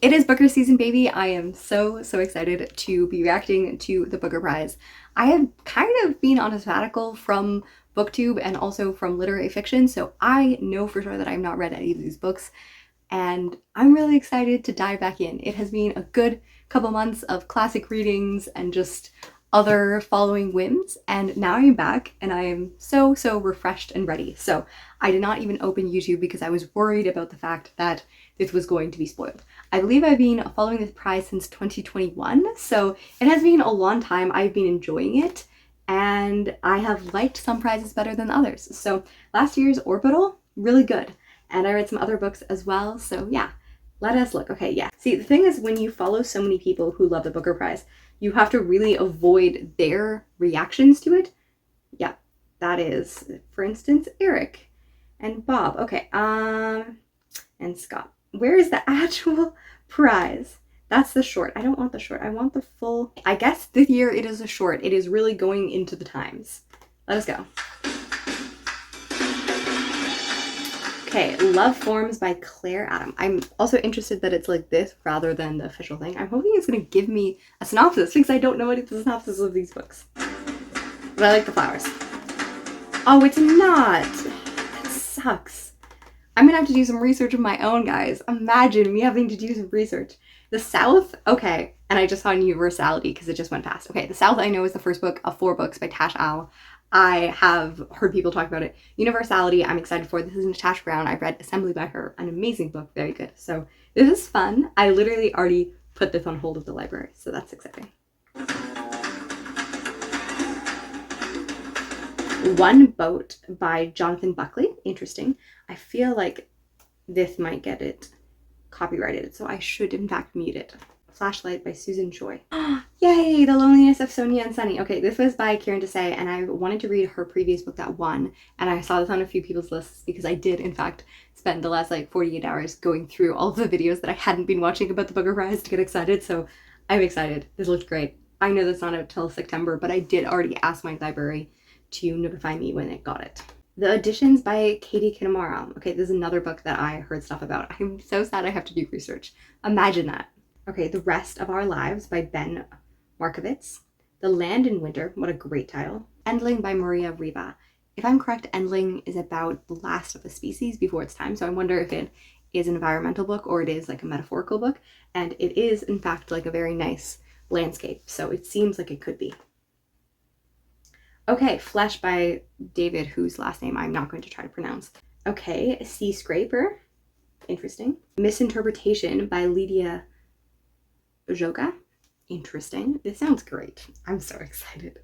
It is Booker season, baby. I am so excited to be reacting to the Booker Prize. I have kind of been on a sabbatical from booktube and also from literary fiction, so I know for sure that I've not read any of these books, and I'm really excited to dive back in. It has been a good couple months of classic readings and just other following whims, and now I'm back and I am so refreshed and ready. So I did not even open YouTube because I was worried about the fact that this was going to be spoiled. I believe I've been following this prize since 2021, so it has been a long time. I've been enjoying it, and I have liked some prizes better than others. So last year's Orbital, really good. And I read some other books as well, so yeah. Let us look. Okay, yeah. See, the thing is, when you follow so many people who love the Booker Prize, you have to really avoid their reactions to it. Yeah, that is, for instance, Eric and Bob. Okay, and Scott. Where is the actual prize? That's the short. I don't want the short. I want the full. I guess this year it is a short. It is really going into the times. Let us go. Okay, Love Forms by Claire Adam. I'm also interested that it's like this rather than the official thing. I'm hoping it's going to give me a synopsis because I don't know any of the synopsis of these books. But I like the flowers. Oh, it's not. That sucks. I'm going to have to do some research of my own, guys. Imagine me having to do some research. The South, okay. And I just saw Universality because it just went fast. Okay, The South I know is the first book of 4 books by Tash Owl. I have heard people talk about it. Universality, I'm excited for. This is Natasha Brown. I read Assembly by her. An amazing book. Very good. So this is fun. I literally already put this on hold at the library. So that's exciting. One Boat by Jonathan Buckley. Interesting. I feel like this might get it copyrighted, so I should in fact mute it. Flashlight by Susan Choi. Yay! The Loneliness of Sonia and Sunny. Okay, this was by Kieran Desai, and I wanted to read her previous book that won, and I saw this on a few people's lists because I did, in fact, spend the last like 48 hours going through all of the videos that I hadn't been watching about the Booker Prize to get excited, so I'm excited. This looks great. I know that's not out till September, but I did already ask my library to notify me when it got it. The Additions by Katie Kitamura. Okay, this is another book that I heard stuff about. I'm so sad I have to do research. Imagine that. Okay, The Rest of Our Lives by Ben Markovitz. The Land in Winter, what a great title. Endling by Maria Riva. If I'm correct, Endling is about the last of the species before its time, so I wonder if it is an environmental book or it is like a metaphorical book, and it is in fact like a very nice landscape, so it seems like it could be. Okay, Flesh by David, whose last name I'm not going to try to pronounce. Okay, Sea Scraper. Interesting. Misinterpretation by Lydia Joga. Interesting. This sounds great. I'm so excited.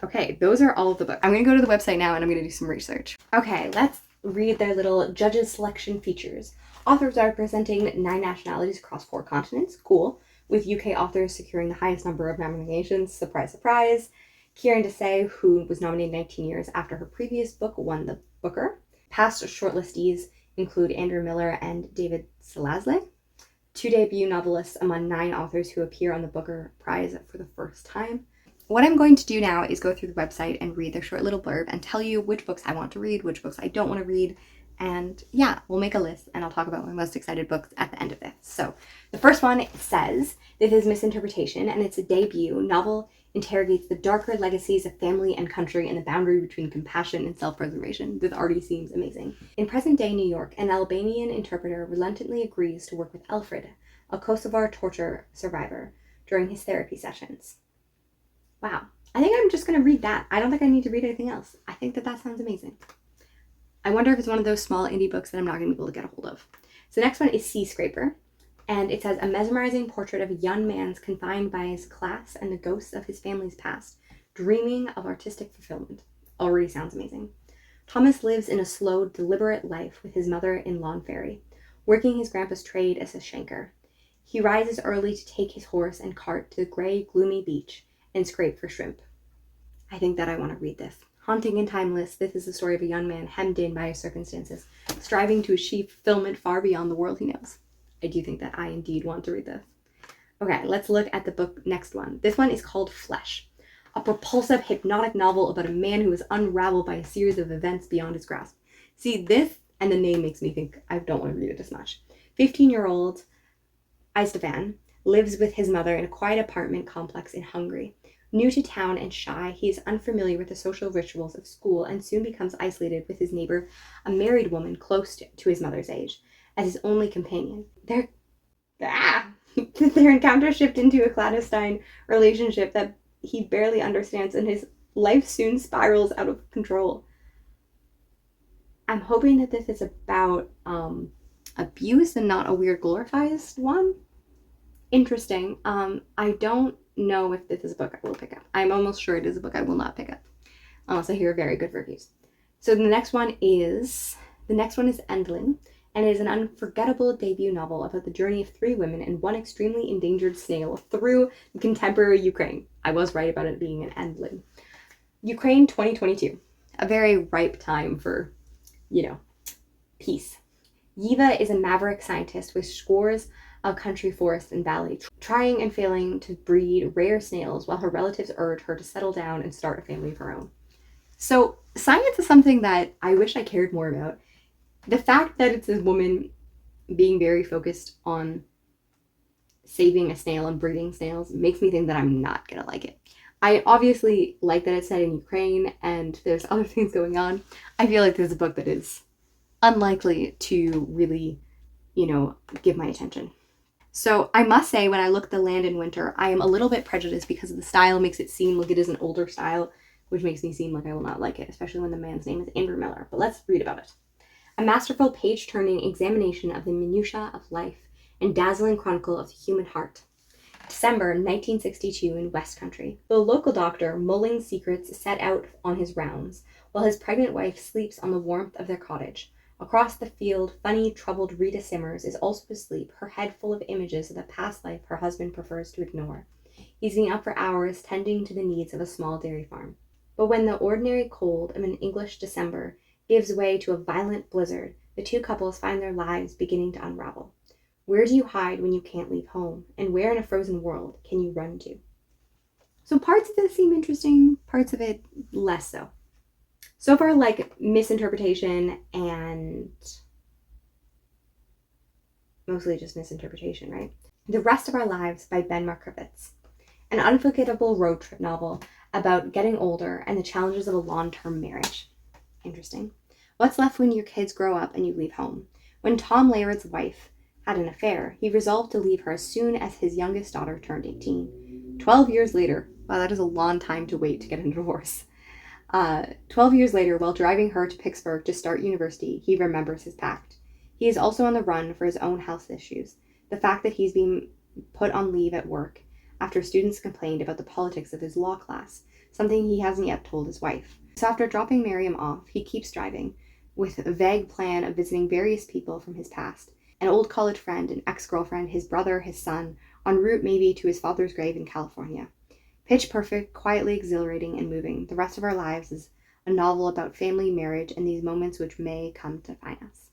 Okay, those are all of the books. I'm going to go to the website now and I'm going to do some research. Okay, let's read their little judges selection features. Authors are representing 9 nationalities across 4 continents. Cool. With UK authors securing the highest number of nominations. Surprise, surprise. Kieran Desai, who was nominated 19 years after her previous book, won the Booker. Past shortlistees include Andrew Miller and David Selazny. 2 debut novelists among 9 authors who appear on the Booker Prize for the first time. What I'm going to do now is go through the website and read their short little blurb and tell you which books I want to read, which books I don't want to read, and yeah, we'll make a list and I'll talk about my most excited books at the end of this. So the first one says, this is Misinterpretation, and it's a debut novel interrogates the darker legacies of family and country and the boundary between compassion and self-preservation. This already seems amazing. In present-day New York, an Albanian interpreter reluctantly agrees to work with Alfred, a Kosovar torture survivor, during his therapy sessions. Wow. I think I'm just going to read that. I don't think I need to read anything else. I think that sounds amazing. I wonder if it's one of those small indie books that I'm not going to be able to get a hold of. So the next one is Sea Scraper. And it says, a mesmerizing portrait of a young man confined by his class and the ghosts of his family's past, dreaming of artistic fulfillment. Already sounds amazing. Thomas lives in a slow, deliberate life with his mother in Lawn Ferry, working his grandpa's trade as a shanker. He rises early to take his horse and cart to the gray, gloomy beach and scrape for shrimp. I think that I want to read this. Haunting and timeless, this is the story of a young man hemmed in by his circumstances, striving to achieve fulfillment far beyond the world he knows. I do think that I indeed want to read this. Okay, let's look at the book next one. This one is called Flesh, a propulsive, hypnotic novel about a man who is unraveled by a series of events beyond his grasp. See, this and the name makes me think I don't want to read it as much. 15-year-old Istvan lives with his mother in a quiet apartment complex in Hungary. New to town and shy, he is unfamiliar with the social rituals of school and soon becomes isolated with his neighbor, a married woman close to his mother's age, as his only companion. Their encounters shift into a clandestine relationship that he barely understands, and his life soon spirals out of control. I'm hoping that this is about abuse and not a weird glorifies one. Interesting. I don't know if this is a book I will pick up. I'm almost sure it is a book I will not pick up unless I hear very good reviews. So the next one is Endling, and it is an unforgettable debut novel about the journey of 3 women and one extremely endangered snail through contemporary Ukraine. I was right about it being an Endling. Ukraine 2022. A very ripe time for, peace. Yiva is a maverick scientist with scores of country forests and valleys, trying and failing to breed rare snails while her relatives urge her to settle down and start a family of her own. So science is something that I wish I cared more about. The fact that it's a woman being very focused on saving a snail and breeding snails makes me think that I'm not gonna like it. I obviously like that it's set in Ukraine and there's other things going on. I feel like there's a book that is unlikely to really, give my attention. So I must say, when I look at The Land in Winter, I am a little bit prejudiced because the style makes it seem like it is an older style, which makes me seem like I will not like it, especially when the man's name is Andrew Miller. But let's read about it. A masterful page-turning examination of the minutiae of life and dazzling chronicle of the human heart. December 1962 in West Country. The local doctor, mulling secrets, set out on his rounds, while his pregnant wife sleeps on the warmth of their cottage. Across the field, funny, troubled Rita Simmers is also asleep, her head full of images of the past life her husband prefers to ignore. He's been up for hours tending to the needs of a small dairy farm. But when the ordinary cold of an English December gives way to a violent blizzard, the 2 couples find their lives beginning to unravel. Where do you hide when you can't leave home? And where in a frozen world can you run to? So parts of this seem interesting, parts of it less so. So far, misinterpretation and mostly just misinterpretation, right? The Rest of Our Lives by Ben Markovitz. An unforgettable road trip novel about getting older and the challenges of a long-term marriage. Interesting. What's left when your kids grow up and you leave home? When Tom Laird's wife had an affair, he resolved to leave her as soon as his youngest daughter turned 18. 12 years later, wow, that is a long time to wait to get a divorce. 12 years later, while driving her to Pittsburgh to start university, he remembers his pact. He is also on the run for his own health issues. The fact that he's being put on leave at work after students complained about the politics of his law class, something he hasn't yet told his wife. So after dropping Miriam off, he keeps driving, with a vague plan of visiting various people from his past. An old college friend, an ex-girlfriend, his brother, his son, en route maybe to his father's grave in California. Pitch perfect, quietly exhilarating and moving. The Rest of Our Lives is a novel about family, marriage, and these moments which may come to define us.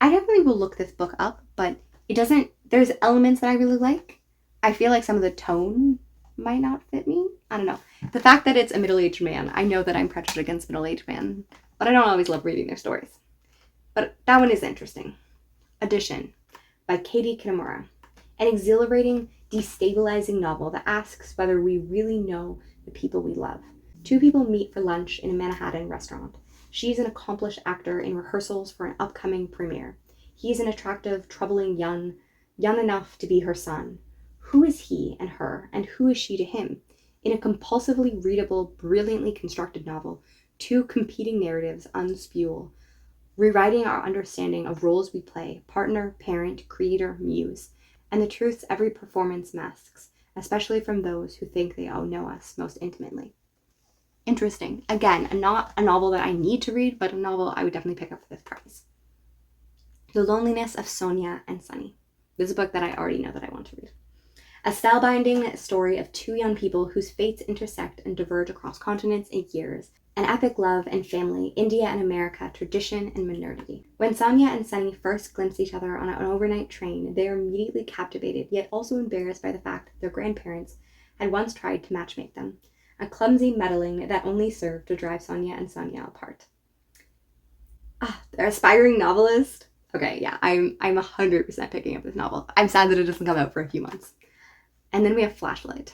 I definitely will look this book up, but there's elements that I really like. I feel like some of the tone might not fit me. I don't know. The fact that it's a middle-aged man, I know that I'm prejudiced against middle-aged men, but I don't always love reading their stories. But that one is interesting. Addition by Katie Kitamura. An exhilarating, destabilizing novel that asks whether we really know the people we love. 2 people meet for lunch in a Manhattan restaurant. She's an accomplished actor in rehearsals for an upcoming premiere. He's an attractive, troubling young enough to be her son. Who is he and her, and who is she to him? In a compulsively readable, brilliantly constructed novel, 2 competing narratives unspool, rewriting our understanding of roles we play, partner, parent, creator, muse, and the truths every performance masks, especially from those who think they all know us most intimately. Interesting. Again, not a novel that I need to read, but a novel I would definitely pick up for this prize. The Loneliness of Sonia and Sunny. This is a book that I already know that I want to read. A spellbinding story of 2 young people whose fates intersect and diverge across continents and years. An epic love and family, India and America, tradition and modernity. When Sonia and Sunny first glimpse each other on an overnight train, they are immediately captivated, yet also embarrassed by the fact that their grandparents had once tried to matchmake them. A clumsy meddling that only served to drive Sonia and Sonia apart. Their aspiring novelist, Okay, yeah, I'm 100% picking up this novel. I'm sad that it doesn't come out for a few months. And then we have Flashlight,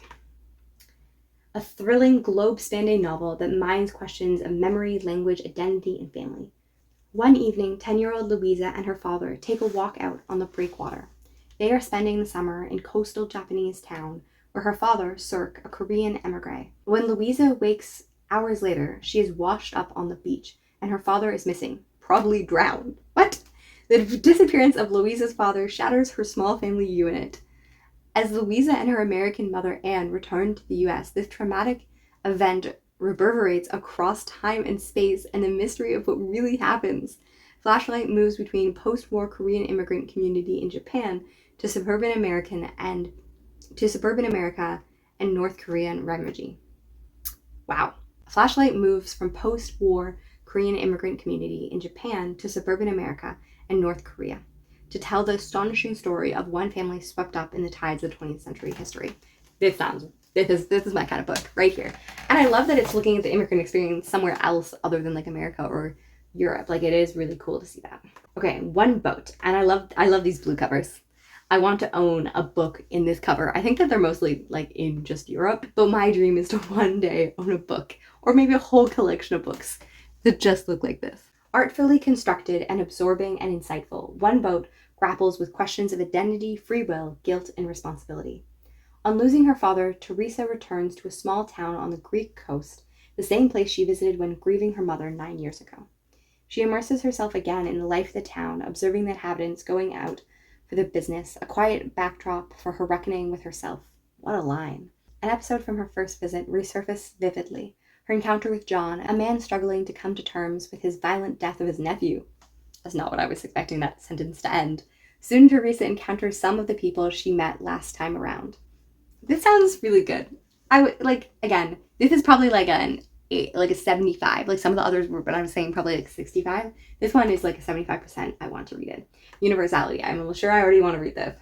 a thrilling globe-spanning novel that mines questions of memory, language, identity, and family. One evening, 10-year-old Louisa and her father take a walk out on the breakwater. They are spending the summer in coastal Japanese town where her father, Cirque, a Korean emigre. When Louisa wakes hours later, she is washed up on the beach and her father is missing, probably drowned. What? The disappearance of Louisa's father shatters her small family unit. As Louisa and her American mother Anne return to the US, this traumatic event reverberates across time and space and the mystery of what really happens. Flashlight moves between post-war Korean immigrant community in Japan to suburban America and North Korean refugee. Wow. Flashlight moves from post-war Korean immigrant community in Japan to suburban America and North Korea to tell the astonishing story of one family swept up in the tides of 20th century history. This is my kind of book right here. And I love that it's looking at the immigrant experience somewhere else other than like America or Europe. Like, it is really cool to see that. Okay, One Boat. And I love these blue covers. I want to own a book in this cover. I think that they're mostly like in just Europe, but my dream is to one day own a book or maybe a whole collection of books that just look like this. Artfully constructed and absorbing and insightful, One Boat grapples with questions of identity, free will, guilt, and responsibility. On losing her father, Teresa returns to a small town on the Greek coast, the same place she visited when grieving her mother 9 years ago. She immerses herself again in the life of the town, observing the inhabitants going out for their business, a quiet backdrop for her reckoning with herself. What a line. An episode from her first visit resurfaced vividly. Her encounter with John, a man struggling to come to terms with his violent death of his nephew. That's not what I was expecting that sentence to end. Soon Teresa encounters some of the people she met last time around. This sounds really good. I would like, again, this is probably like a 75. Like some of the others were, but I was saying probably like 65. This one is like a 75%. I want to read it. Universality. I'm sure I already want to read this.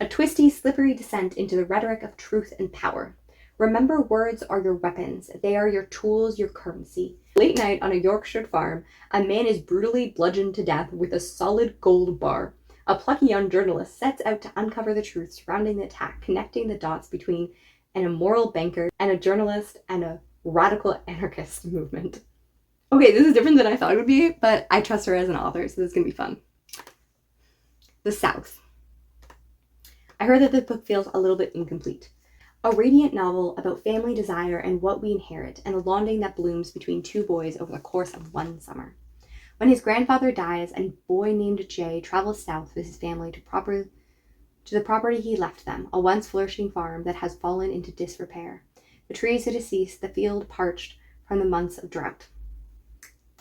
A twisty, slippery descent into the rhetoric of truth and power. Remember, words are your weapons. They are your tools, your currency. Late night on a Yorkshire farm, a man is brutally bludgeoned to death with a solid gold bar. A plucky young journalist sets out to uncover the truth surrounding the attack, connecting the dots between an immoral banker and a journalist and a radical anarchist movement. Okay, this is different than I thought it would be, but I trust her as an author, so this is going to be fun. The South. I heard that this book feels a little bit incomplete. A radiant novel about family desire and what we inherit, and a longing that blooms between two boys over the course of one summer. When his grandfather dies, a boy named Jay travels south with his family to the property he left them, a once flourishing farm that has fallen into disrepair. The trees are deceased, the field parched from the months of drought.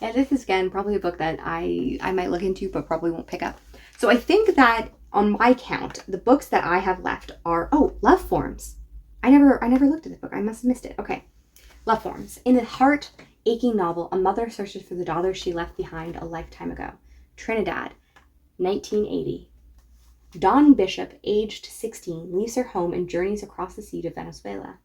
And this is, again, probably a book that I might look into, but probably won't pick up. So I think that, on my count, the books that I have left are, Love Forms. I never looked at this book. I must have missed it. Okay. Love Forms. In the heart-aching novel, a mother searches for the daughter she left behind a lifetime ago. Trinidad, 1980. Dawn Bishop, aged 16, leaves her home and journeys across the sea to Venezuela.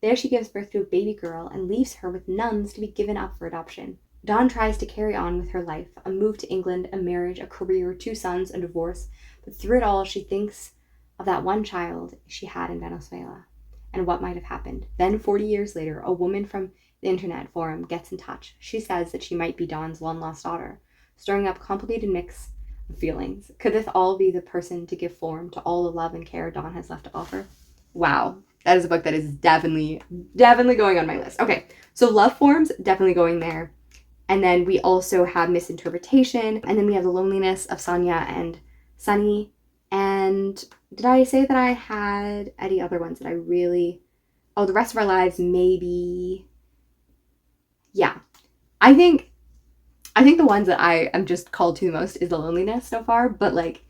There she gives birth to a baby girl and leaves her with nuns to be given up for adoption. Dawn tries to carry on with her life, a move to England, a marriage, a career, 2 sons, a divorce, but through it all she thinks of that one child she had in Venezuela and what might have happened. Then 40 years later, a woman from the internet forum gets in touch. She says that she might be Dawn's long-lost daughter, stirring up complicated mix of feelings. Could this all be the person to give form to all the love and care Dawn has left to offer? Wow, that is a book that is definitely going on my list. Okay, so Love Forms, definitely going there. And then we also have Misinterpretation, and then we have The Loneliness of Sonia and Sunny. And did I say that I had any other ones that I really... Oh, The Rest of Our Lives, maybe. Yeah. I think the ones that I am just called to the most is The Loneliness so far, but like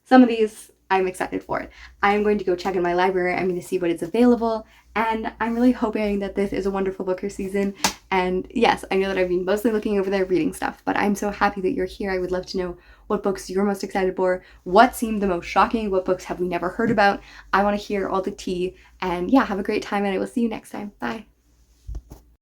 some of these I'm excited for it. I'm going to go check in my library. I'm going to see what is available, and I'm really hoping that this is a wonderful Booker season. And yes, I know that I've been mostly looking over there reading stuff, but I'm so happy that you're here. I would love to know what books you're most excited for, what seemed the most shocking, what books have we never heard about. I want to hear all the tea, and yeah, have a great time, and I will see you next time. Bye.